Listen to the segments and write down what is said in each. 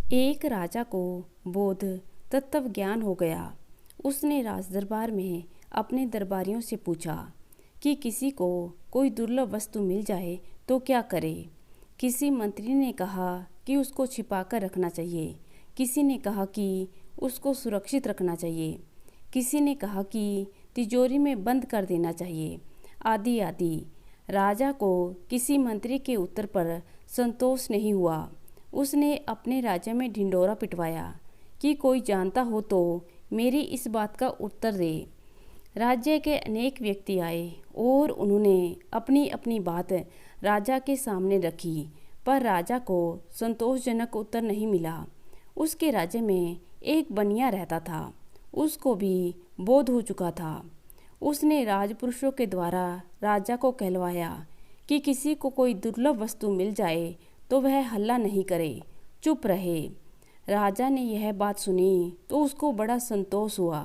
एक राजा को बोध तत्व ज्ञान हो गया। उसने राज दरबार में अपने दरबारियों से पूछा कि किसी को कोई दुर्लभ वस्तु मिल जाए तो क्या करे। किसी मंत्री ने कहा कि उसको छिपा कर रखना चाहिए, किसी ने कहा कि उसको सुरक्षित रखना चाहिए, किसी ने कहा कि तिजोरी में बंद कर देना चाहिए, आदि आदि। राजा को किसी मंत्री के उत्तर पर संतोष नहीं हुआ। उसने अपने राज्य में ढिंढोरा पिटवाया कि कोई जानता हो तो मेरी इस बात का उत्तर दे। राज्य के अनेक व्यक्ति आए और उन्होंने अपनी अपनी बात राजा के सामने रखी, पर राजा को संतोषजनक उत्तर नहीं मिला। उसके राज्य में एक बनिया रहता था, उसको भी बोध हो चुका था। उसने राजपुरुषों के द्वारा राजा को कहलवाया कि किसी को कोई दुर्लभ वस्तु मिल जाए तो वह हल्ला नहीं करे, चुप रहे। राजा ने यह बात सुनी तो उसको बड़ा संतोष हुआ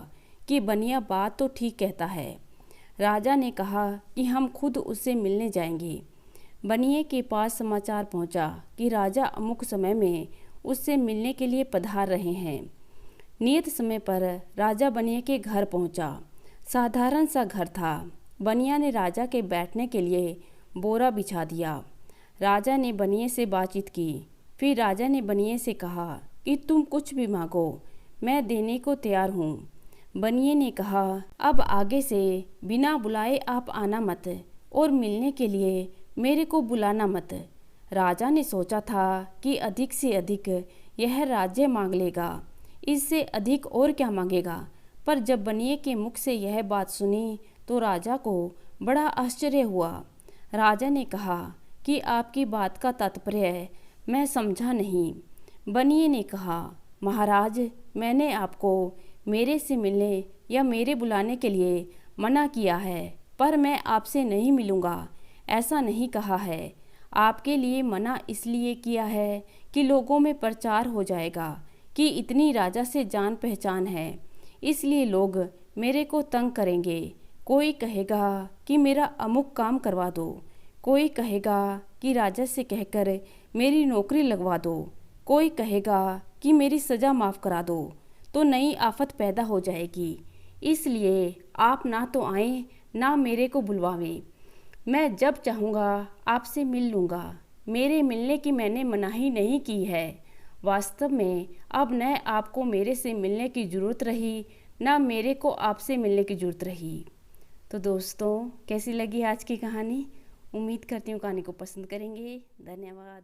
कि बनिया बात तो ठीक कहता है। राजा ने कहा कि हम खुद उससे मिलने जाएंगे। बनिए के पास समाचार पहुंचा कि राजा अमुक समय में उससे मिलने के लिए पधार रहे हैं। नियत समय पर राजा बनिए के घर पहुंचा। साधारण सा घर था। बनिया ने राजा के बैठने के लिए बोरा बिछा दिया। राजा ने बनिए से बातचीत की। फिर राजा ने बनिए से कहा कि तुम कुछ भी मांगो, मैं देने को तैयार हूँ। बनिए ने कहा, अब आगे से बिना बुलाए आप आना मत और मिलने के लिए मेरे को बुलाना मत। राजा ने सोचा था कि अधिक से अधिक यह राज्य मांग लेगा, इससे अधिक और क्या मांगेगा। पर जब बनिए के मुख से यह बात सुनी तो राजा को बड़ा आश्चर्य हुआ। राजा ने कहा कि आपकी बात का तात्पर्य मैं समझा नहीं। बनिए ने कहा, महाराज, मैंने आपको मेरे से मिलने या मेरे बुलाने के लिए मना किया है, पर मैं आपसे नहीं मिलूँगा ऐसा नहीं कहा है। आपके लिए मना इसलिए किया है कि लोगों में प्रचार हो जाएगा कि इतनी राजा से जान पहचान है, इसलिए लोग मेरे को तंग करेंगे। कोई कहेगा कि मेरा अमुक काम करवा दो, कोई कहेगा कि राजा से कहकर मेरी नौकरी लगवा दो, कोई कहेगा कि मेरी सज़ा माफ़ करा दो, तो नई आफत पैदा हो जाएगी। इसलिए आप ना तो आएँ ना मेरे को बुलवावें। मैं जब चाहूँगा आपसे मिल लूँगा। मेरे मिलने की मैंने मनाही नहीं की है। वास्तव में अब न आपको मेरे से मिलने की ज़रूरत रही, ना मेरे को आपसे मिलने की ज़रूरत रही। तो दोस्तों, कैसी लगी आज की कहानी? उम्मीद करती हूँ कहानी को पसंद करेंगे। धन्यवाद।